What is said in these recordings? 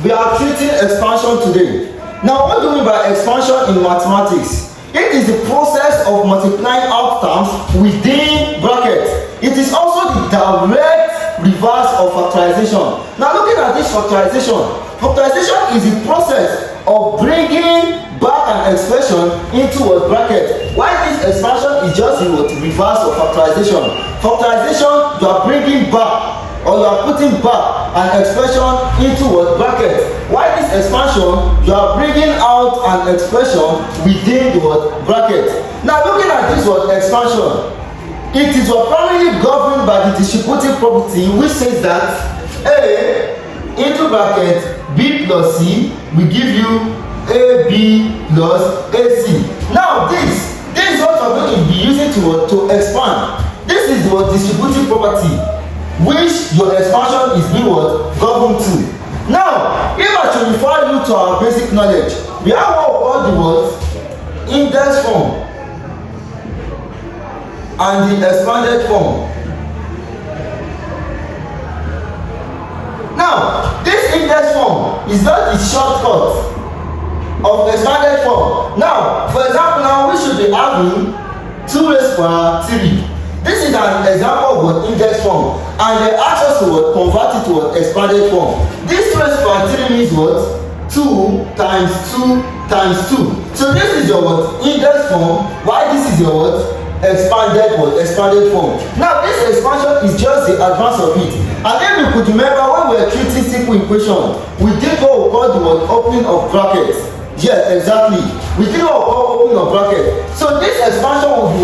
we are treating expansion today. Now, what do we mean by expansion in mathematics? It is the process of multiplying out terms within brackets. It is also the direct reverse of factorization. Now, looking at this factorization is the process of bringing back an expression into a bracket. While this expansion is just the reverse of factorization. Factorization, you are bringing back or you are putting back an expression into a bracket. While this expansion, you are bringing out an expression within the bracket. Now, looking at this expansion, it is primarily governed by the distributive property, which says that A into bracket B plus C will give you AB plus AC. Now, this is what we are going to be using to expand. This is the distributive property which your expansion is being governed to. Now, if I should refer you to our basic knowledge, we have what we call the index form and the expanded form. Now, this index form is not the shortcut of expanded form. Now, for example, now we should be having 2 raised to power 3. This is an example of index form, and they ask us to convert it to expanded form. This 2 raised to power 3 means what? 2 times 2 times 2. So this is your index form, while this is your expanded form. Now, this expansion is just the advance of it. And if you could remember when we were treating simple equation, we did what we call the opening of brackets. Yes, exactly. We did what we call opening of bracket. So this expansion will be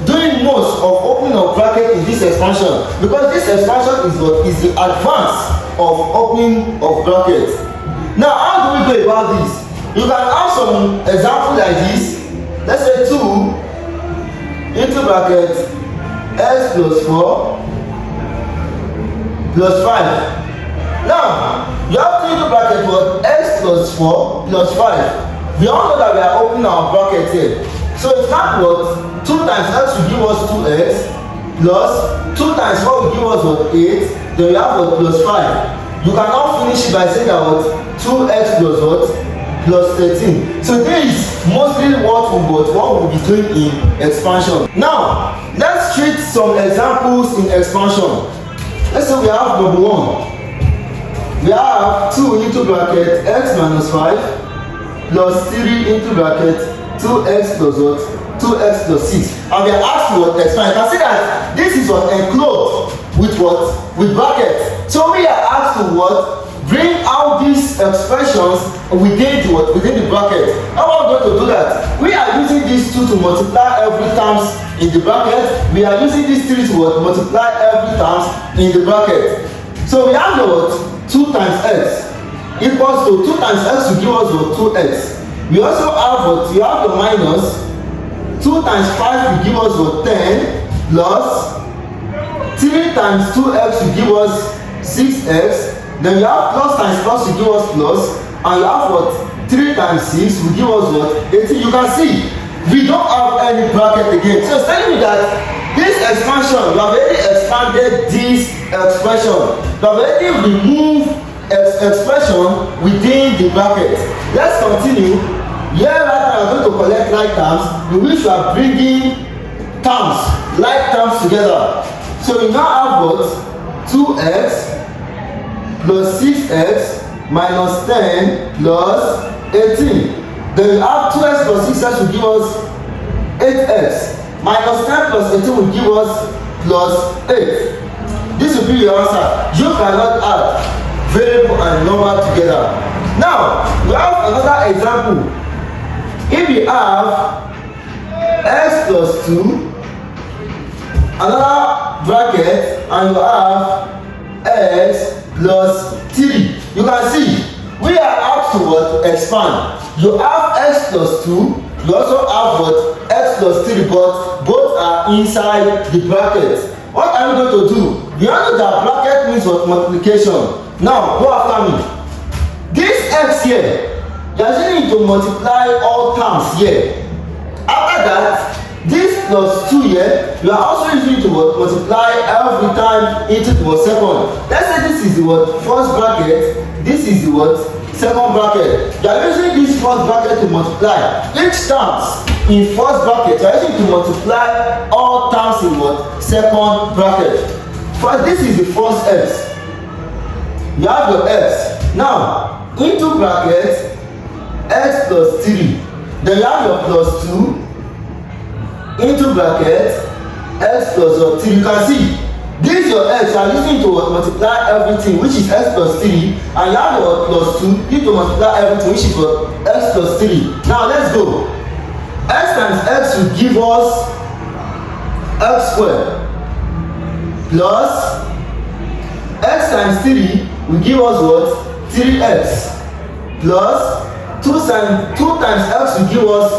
doing most of opening of bracket in this expansion, because this expansion is the advance of opening of bracket. Now, how do we go about this? You can have some example like this. Let's say 2 into bracket x plus 4 plus 5. Now, you have to into bracket x plus 4 plus 5. We all know that we are opening our bracket here. So it's not 2 times x will give us 2x plus 2 times 4 will give us 8. Then we have plus 5. You cannot finish it by saying that 2x plus plus 13. So this is mostly what we will be doing in expansion. Now, let's treat some examples in expansion. Let's say we have number 1. We have 2 into bracket x minus 5 plus 3 into bracket 2x plus 2x plus 6. And we are asked to expand. You can see that this is enclosed with bracket. So we are asked to bring out these expressions within the bracket. How are we going to do that? We are using these 2 to multiply every terms in the bracket. We are using these 3 to multiply every terms in the bracket. So we have 2 times x equals to 2 times x will give us 2x. We also have you have the minus 2 times 5 will give us 10 plus 3 times 2x will give us 6x. Then you have plus times plus will give us plus, and you have 3 times 6 will give us 18. You can see we don't have any bracket again. So it's telling me that this expansion, we have already expanded this expression. We have already removed expression within the bracket. Let's continue. Here right now we are going to collect like terms in which we are bringing like terms together. So we now have 2x plus 6x minus 10 plus 18. Then we have 2x plus 6x will give us 8x. Minus 10 plus 18 will give us plus 8. This will be your answer. You cannot add variable and number together. Now, we have another example. If we have x plus 2, another bracket, and you have x plus 3. You can see we are asked to expand. You have x plus 2, you also have x plus 3, but both are inside the bracket. What are we going to do? You know that bracket means multiplication. Now go after me. This x here, you actually need to multiply all terms here. After that, this plus 2 here, you are also using to multiply every time into the second. Let's say this is the first bracket, this is the second bracket. You are using this first bracket to multiply. Each terms in first bracket, you are using to multiply all terms in what? Second bracket. First, this is the first x. You have your x. Now, into bracket, x plus 3. Then you have your plus 2. Into bracket, x plus 3. You can see, this is your x. You are using to multiply everything, which is x plus 3. And you have your plus 2. You need to multiply everything, which is your x plus 3. Now, let's go. X times x will give us x squared plus x times 3 will give us what? 3x plus 2 times x will give us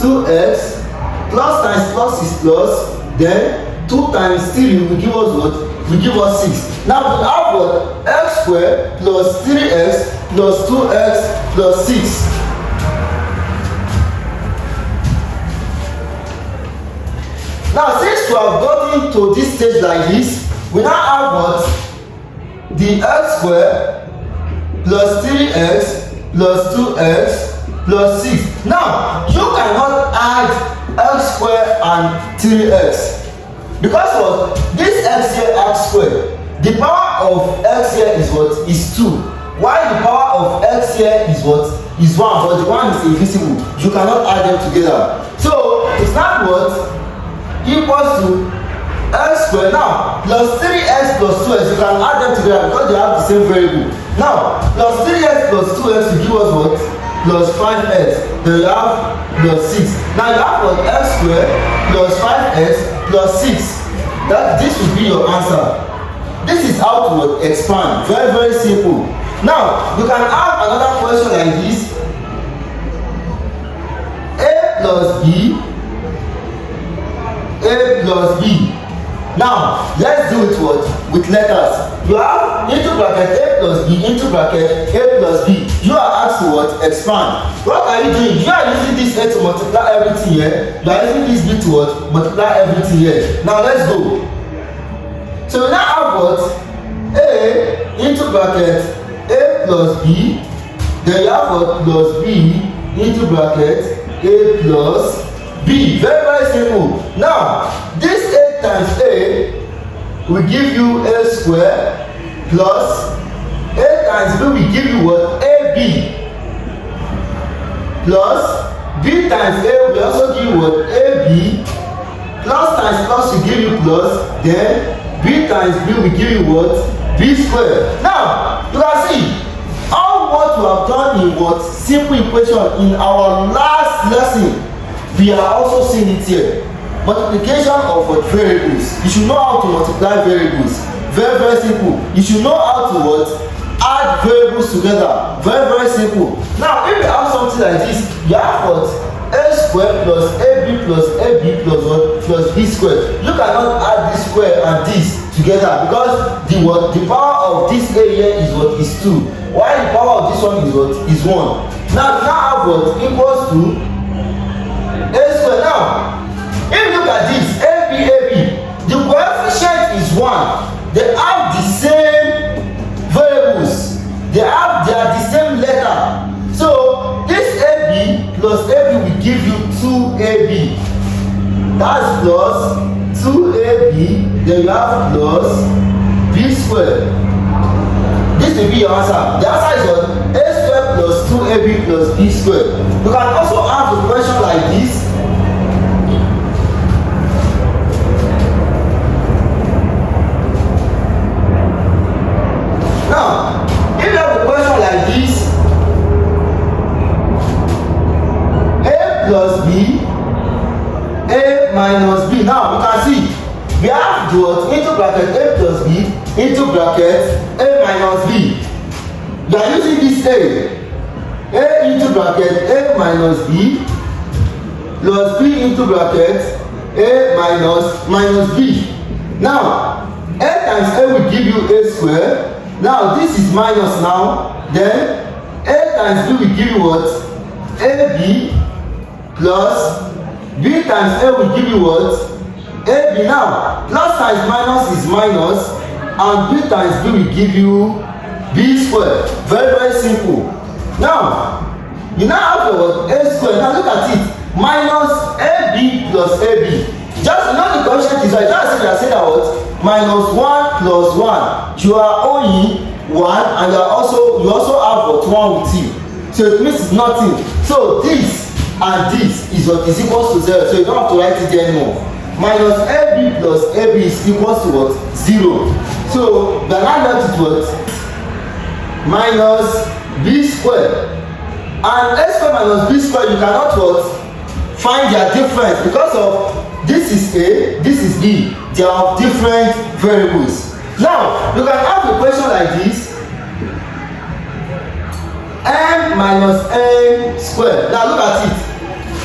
2x plus times plus is plus, then 2 times 3 will give us what? Will give us 6. Now we have what? X squared plus 3x plus 2x plus 6. Now since we have gotten to this stage like this, we now have what? The x squared plus 3x plus 2x plus 6. Now you cannot add x squared and 3x because of this x here, x squared. The power of x here is what? Is 2. While the power of x here is what? Is 1, but the 1 is invisible. You cannot add them together. So it's not what? Equals to x squared. Now plus 3x plus 2x, you can add them together because they have the same variable. Now plus 3x plus 2x will give us what? Plus 5x. Then you have plus 6. Now you have what? X squared plus 5x plus 6. This will be your answer. This is how to expand. Very, very simple. Now you can have another question like this. A plus b, a plus b. Now let's do it what? With letters. You have into bracket a plus b, into bracket a plus b. You are asked to what? Expand. What are you doing? You are using this a to multiply everything here. You are using this b to what? Multiply everything here. Now let's go. So we now have what? A into bracket a plus b. Then you have what? Plus b into bracket a plus b. Very, very simple. Now this a times a will give you a square plus a times b will give you what? AB plus b times a will also give you what? AB plus times plus will give you plus, then b times b will give you what? B squared. Now you can see all what we have done in what? Simple equation in our last lesson. We are also seeing it here. Multiplication of what? Variables. You should know how to multiply variables. Very, very simple. You should know how to what? Add variables together. Very, very simple. Now if you have something like this, you have what? A squared plus ab plus ab plus what? Plus b squared. You cannot add this square and this together because the what? The power of this a here is what? Is 2. While the power of this one is what? Is 1. Now have what? Equals to a square. Now if you look at this, AB, the coefficient is 1. They have the same variables. They are the same letter. So this AB plus AB will give you 2AB. That's plus 2AB. Then you have plus B squared. This will be your answer. The answer is what? A squared plus 2AB plus B squared. You can also have a question like this. Now, if you have a question like this, a plus b, a minus b. Now you can see we have what? Into bracket a plus b into bracket a minus b. You are using this a into bracket a minus b plus b into bracket a minus b. Now a times a will give you a square. Now this is minus now. Then a times b will give you what? AB plus b times a will give you what? AB. Now plus times minus is minus and b times b will give you b squared. Very, very simple. Now you now have your a square. Now look at it, minus ab plus ab. Just know the coefficient is right. Just say that what minus 1 plus 1. You are owing 1 and you also have what 1 with you. So it means it's nothing. So this and this is what is equals to 0. So you don't have to write it there anymore. Minus ab plus ab is equals to what 0. So the now left is what minus b square. And a square minus b square, you cannot what find their difference because of this is a, this is b. They are different variables. Now you can have a question like this: m minus n square. Now look at it.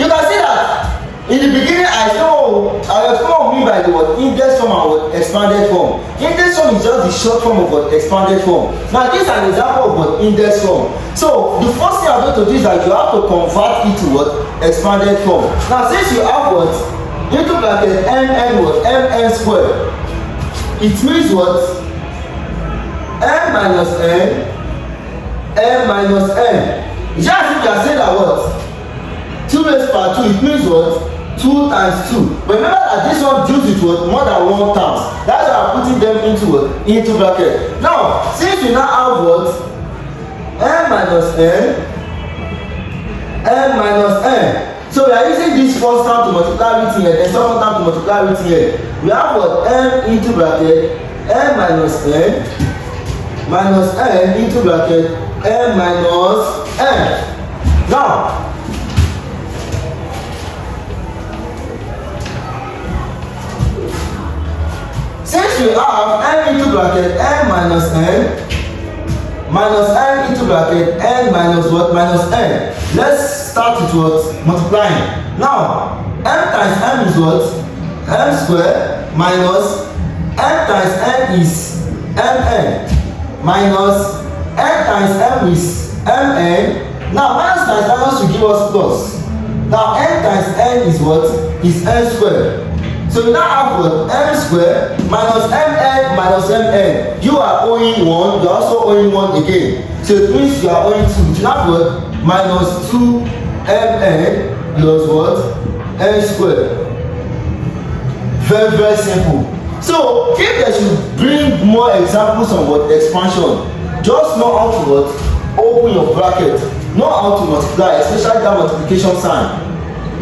You can see that in the beginning I explained what we mean by the word index form and what expanded form. Index form is just the short form of what expanded form. Now this is an example of what index form. So the first thing I'm going to do is that you have to convert it to what expanded form. Now since you have what into bracket mn what mn square, it means what m minus n minus n. Just if you are saying that what 2 raised by 2, it means what 2 times 2. But remember that this one deals with what more than 1 times. That's why I'm putting them into what into bracket. Now since we now have what m minus n, so we are using this first term to multiply with here, then second term to multiply with here. We have what m into bracket m minus n into bracket m minus n. Now since we have n into bracket n minus n into bracket n minus what minus n, let's start with what multiplying. Now m times m is what m square minus m times n is mn minus n times m is mn. Now minus times minus will give us plus. Now n times n is what is n square. So we now have what m square minus mn minus mn. You are owing 1, you are also owing 1 again. So it means you are owing 2. You have what minus 2 mn plus what n square. Very very simple. So if they should bring more examples of what expansion, just know how to what open your bracket, know how to multiply, especially that multiplication sign.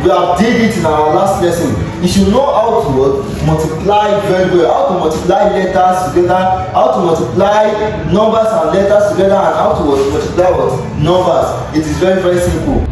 We have did it in our last lesson. You should know how to what multiply very well, how to multiply letters together, how to multiply numbers and letters together, and how to what multiply what numbers. It is very very simple.